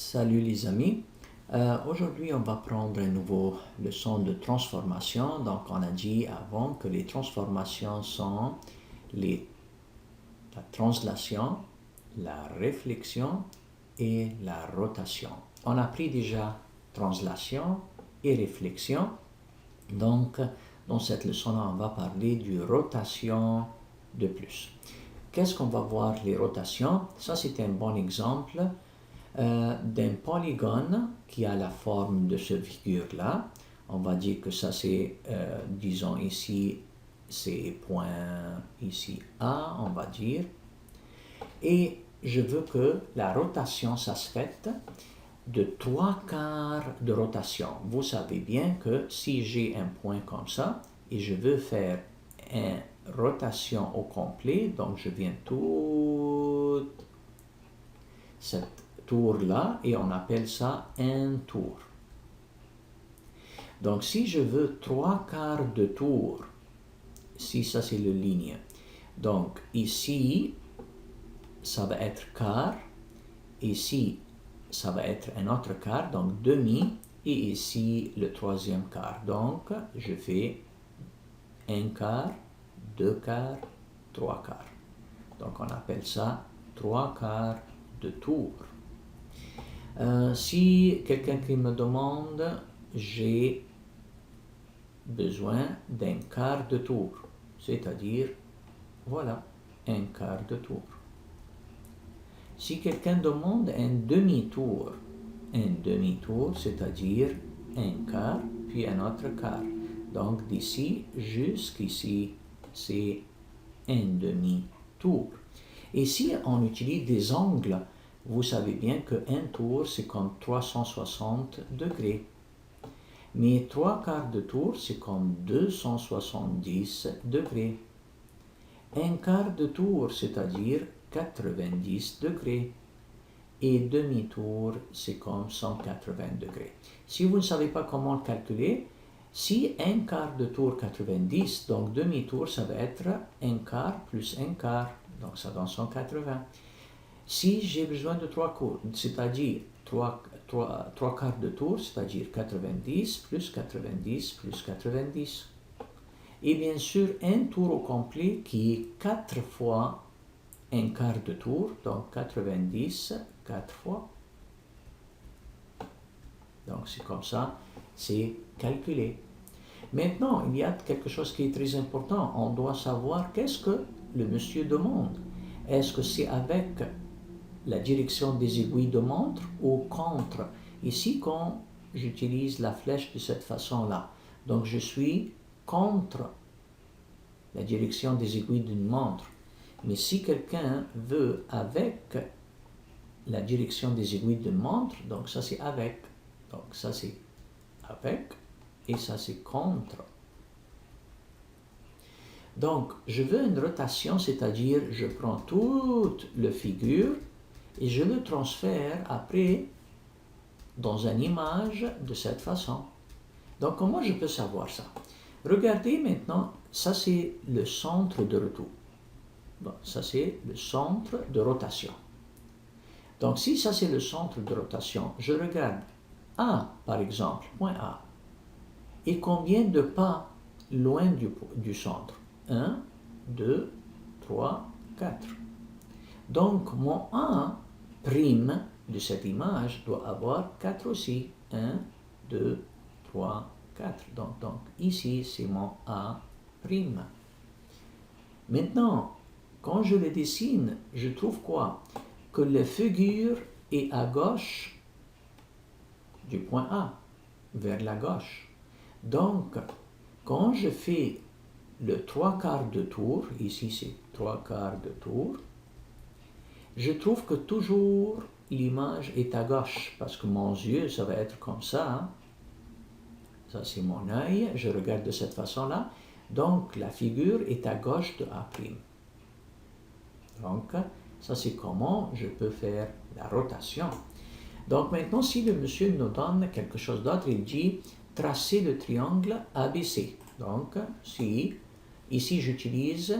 Salut les amis. Aujourd'hui, on va prendre une nouvelle leçon de transformation. Donc, on a dit avant que les transformations sont la translation, la réflexion et la rotation. On a pris déjà translation et réflexion. Donc, dans cette leçon-là, on va parler du rotation de plus. Qu'est-ce qu'on va voir les rotations? Ça, c'est un bon exemple d'un polygone qui a la forme de ce figure-là. On va dire que ça c'est, disons ici, c'est point ici A, on va dire. Et je veux que la rotation, ça se fait de 3/4 de rotation. Vous savez bien que si j'ai un point comme ça et je veux faire une rotation au complet, donc je viens toute cette tour-là et on appelle ça un tour. Donc si je veux 3/4 de tour, si ça c'est le ligne, donc ici ça va être quart, ici ça va être un autre quart, donc demi, et ici le troisième quart. Donc je fais un quart, deux quarts, trois quarts. Donc on appelle ça 3/4 de tour. Si quelqu'un qui me demande, j'ai besoin d'un quart de tour, c'est-à-dire, voilà, un quart de tour. Si quelqu'un demande un demi-tour, c'est-à-dire un quart, puis un autre quart. Donc d'ici jusqu'ici, c'est un demi-tour. Et si on utilise des angles, vous savez bien qu'un tour, c'est comme 360 degrés. Mais 3/4 de tour, c'est comme 270 degrés. Un quart de tour, c'est-à-dire 90 degrés. Et demi-tour, c'est comme 180 degrés. Si vous ne savez pas comment le calculer, si un quart de tour 90, donc demi-tour, ça va être un quart plus un quart. Donc ça donne 180. Si j'ai besoin de 3 quarts, c'est-à-dire 3 quarts de tour, c'est-à-dire 90 plus 90 plus 90. Et bien sûr, un tour au complet qui est 4 fois un quart de tour, donc 90, 4 fois. Donc c'est comme ça, c'est calculé. Maintenant, il y a quelque chose qui est très important. On doit savoir qu'est-ce que le monsieur demande. Est-ce que c'est avec la direction des aiguilles de montre ou contre? Ici, quand j'utilise la flèche de cette façon-là, donc je suis contre la direction des aiguilles d'une montre. Mais si quelqu'un veut avec la direction des aiguilles d'une montre, donc ça c'est avec. Donc ça c'est avec et ça c'est contre. Donc je veux une rotation, c'est-à-dire je prends toute la figure et je le transfère après dans une image de cette façon. Donc comment je peux savoir ça? Regardez maintenant, ça c'est le centre de retour. Bon, ça c'est le centre de rotation. Donc si ça c'est le centre de rotation, je regarde A par exemple, point A. Et combien de pas loin du centre? 1, 2, 3, 4. Donc mon A' de cette image doit avoir 4 aussi. 1, 2, 3, 4. Donc ici c'est mon A'. Maintenant, quand je le dessine, je trouve quoi? Que la figure est à gauche du point A, vers la gauche. Donc, quand je fais le 3/4 de tour, ici c'est 3/4 de tour, je trouve que toujours l'image est à gauche, parce que mon yeux, ça va être comme ça. Ça c'est mon œil, je regarde de cette façon-là. Donc, la figure est à gauche de A'. Donc, ça c'est comment je peux faire la rotation. Donc maintenant, si le monsieur nous donne quelque chose d'autre, il dit tracer le triangle ABC. Donc, si ici j'utilise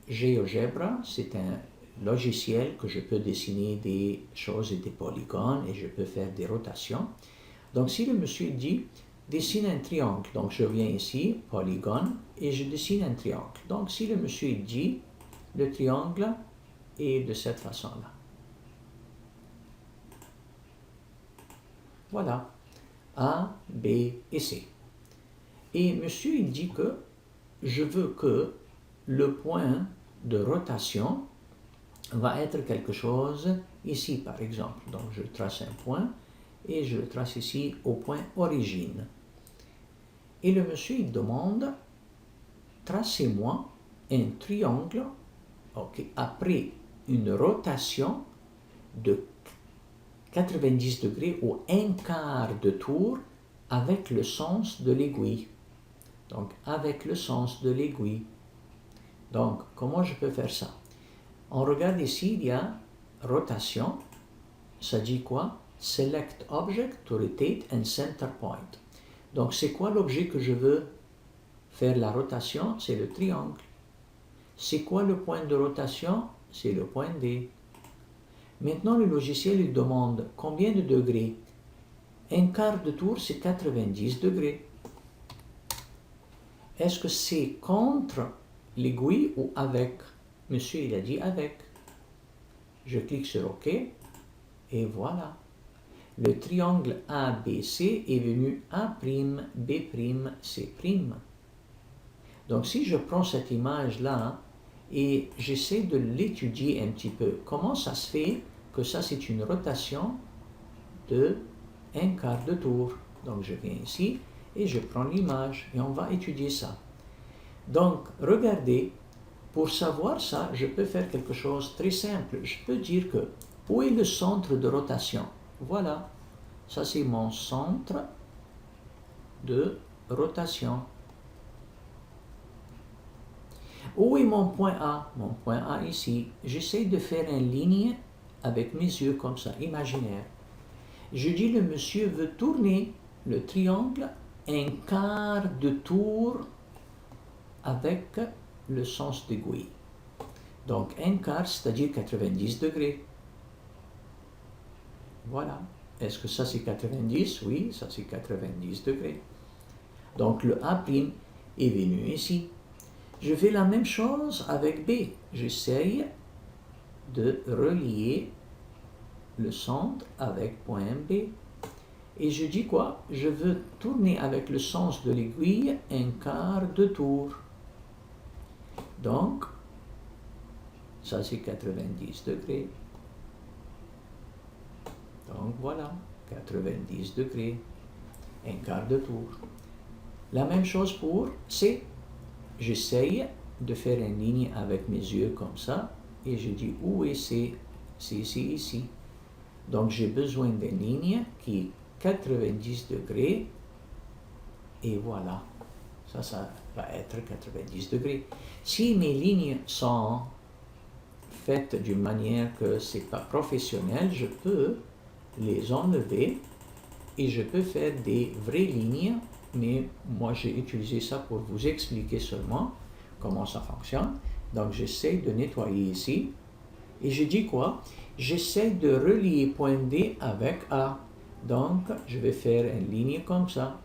GeoGebra, c'est un logiciel que je peux dessiner des choses et des polygones et je peux faire des rotations. Donc si le monsieur dit dessine un triangle, donc je viens ici, polygone, et je dessine un triangle. Donc si le monsieur dit le triangle est de cette façon-là. Voilà, A, B et C. Et monsieur il dit que je veux que le point de rotation va être quelque chose ici par exemple. Donc je trace un point et je le trace ici au point origine. Et le monsieur il demande tracez-moi un triangle après une rotation de 90 degrés ou un quart de tour avec le sens de l'aiguille. Donc avec le sens de l'aiguille. Donc comment je peux faire ça? On regarde ici, il y a rotation. Ça dit quoi? Select object to rotate and center point. Donc c'est quoi l'objet que je veux faire la rotation? C'est le triangle. C'est quoi le point de rotation? C'est le point D. Maintenant le logiciel il demande combien de degrés? Un quart de tour c'est 90 degrés. Est-ce que c'est contre l'aiguille ou avec? Monsieur il a dit avec. Je clique sur OK et voilà. Le triangle ABC est venu A', B', C'. Donc si je prends cette image-là et j'essaie de l'étudier un petit peu, comment ça se fait que ça c'est une rotation de un quart de tour? Donc je viens ici et je prends l'image et on va étudier ça. Donc regardez, pour savoir ça, je peux faire quelque chose de très simple. Je peux dire que où est le centre de rotation? Voilà, ça c'est mon centre de rotation. Où est mon point A? Mon point A ici. J'essaie de faire une ligne avec mes yeux comme ça, imaginaire. Je dis le monsieur veut tourner le triangle un quart de tour avec le sens d'aiguille. Donc un quart, c'est-à-dire 90 degrés. Voilà. Est-ce que ça c'est 90? Oui, ça c'est 90 degrés. Donc le A' est venu ici. Je fais la même chose avec B. J'essaye de relier le centre avec point B. Et je dis quoi? Je veux tourner avec le sens de l'aiguille un quart de tour. Donc, ça c'est 90 degrés. Donc voilà, 90 degrés, un quart de tour. La même chose pour C. J'essaye de faire une ligne avec mes yeux comme ça et je dis où est C? C'est ici. Donc j'ai besoin d'une ligne qui est 90 degrés et voilà. Ça va être 90 degrés. Si mes lignes sont faites d'une manière que ce n'est pas professionnel, je peux les enlever et je peux faire des vraies lignes, mais moi j'ai utilisé ça pour vous expliquer seulement comment ça fonctionne. Donc j'essaie de nettoyer ici et je dis quoi? J'essaie de relier point D avec A. Donc je vais faire une ligne comme ça.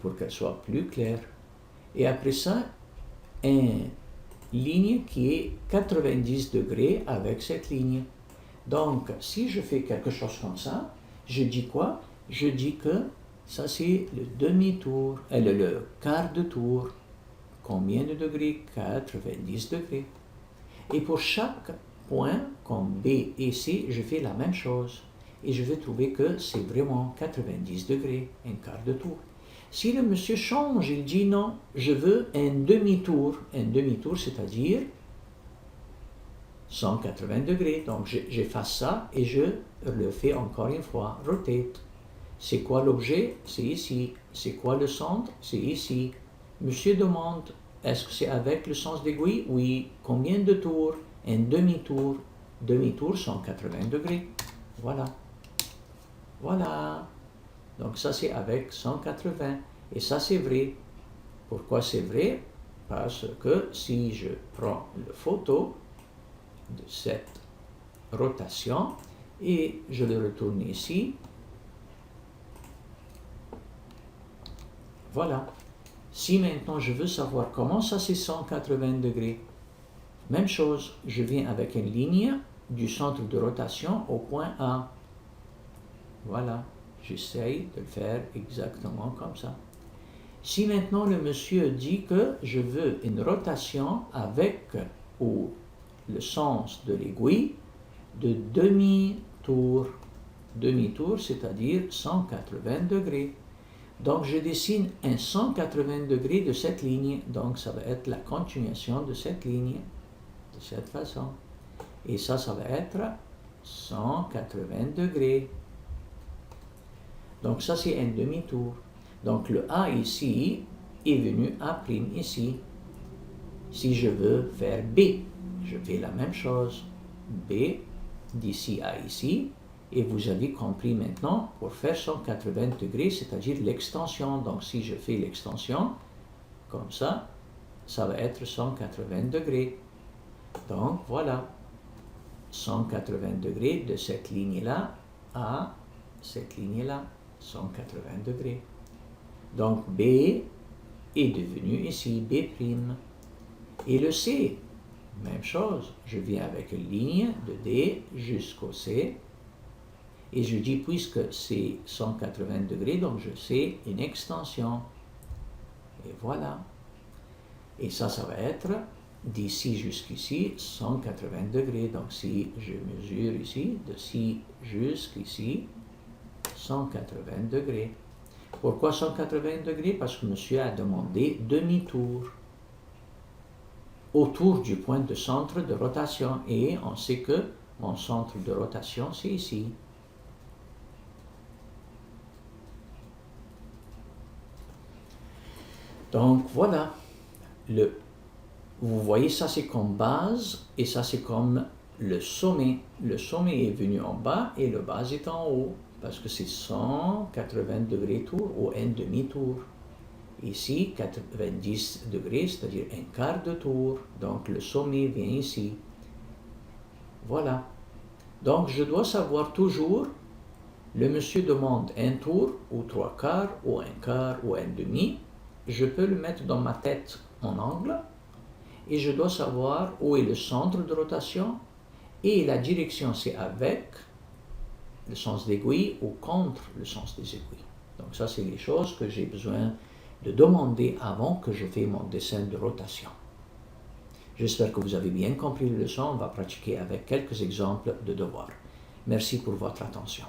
Pour qu'elle soit plus claire. Et après ça, une ligne qui est 90 degrés avec cette ligne. Donc, si je fais quelque chose comme ça, je dis quoi? Je dis que ça c'est le demi-tour, le quart de tour. Combien de degrés? 90 degrés. Et pour chaque point, comme B et C, je fais la même chose. Et je vais trouver que c'est vraiment 90 degrés, un quart de tour. Si le monsieur change, il dit non, je veux un demi-tour. Un demi-tour, c'est-à-dire 180 degrés. Donc j'efface ça et je le fais encore une fois, rotate. C'est quoi l'objet? C'est ici. C'est quoi le centre? C'est ici. Monsieur demande, est-ce que c'est avec le sens d'aiguille? Oui. Combien de tours? Un demi-tour. Demi-tour, 180 degrés. Voilà. Voilà. Donc ça c'est avec 180. Et ça c'est vrai. Pourquoi c'est vrai? Parce que si je prends la photo de cette rotation et je le retourne ici, voilà. Si maintenant je veux savoir comment ça c'est 180 degrés, même chose, je viens avec une ligne du centre de rotation au point A. Voilà, j'essaye de le faire exactement comme ça. Si maintenant le monsieur dit que je veux une rotation avec ou le sens de l'aiguille de demi-tour, demi-tour c'est-à-dire 180 degrés. Donc je dessine un 180 degrés de cette ligne, donc ça va être la continuation de cette ligne, de cette façon. Et ça va être 180 degrés. Donc ça c'est un demi-tour. Donc le A ici est venu A' ici. Si je veux faire B, je fais la même chose. B d'ici à ici. Et vous avez compris maintenant, pour faire 180 degrés, c'est-à-dire l'extension. Donc si je fais l'extension, comme ça va être 180 degrés. Donc voilà, 180 degrés de cette ligne-là à cette ligne-là, 180 degrés. Donc B est devenu ici B'. Et le C, même chose, je viens avec une ligne de D jusqu'au C. Et je dis, puisque c'est 180 degrés, donc je fais une extension. Et voilà. Et ça va être d'ici jusqu'ici 180 degrés. Donc si je mesure ici, d'ici jusqu'ici, 180 degrés. Pourquoi 180 degrés? Parce que monsieur a demandé demi-tour autour du point de centre de rotation. Et on sait que mon centre de rotation, c'est ici. Donc voilà, vous voyez ça c'est comme base et ça c'est comme le sommet. Le sommet est venu en bas et le base est en haut parce que c'est 180 degrés tour ou un demi-tour. Ici 90 degrés, c'est-à-dire un quart de tour. Donc le sommet vient ici. Voilà. Donc je dois savoir toujours, le monsieur demande un tour ou trois quarts ou un quart ou un demi. Je peux le mettre dans ma tête en angle et je dois savoir où est le centre de rotation et la direction c'est avec le sens d'aiguille ou contre le sens des aiguilles. Donc ça c'est les choses que j'ai besoin de demander avant que je fais mon dessin de rotation. J'espère que vous avez bien compris la leçon. On va pratiquer avec quelques exemples de devoirs. Merci pour votre attention.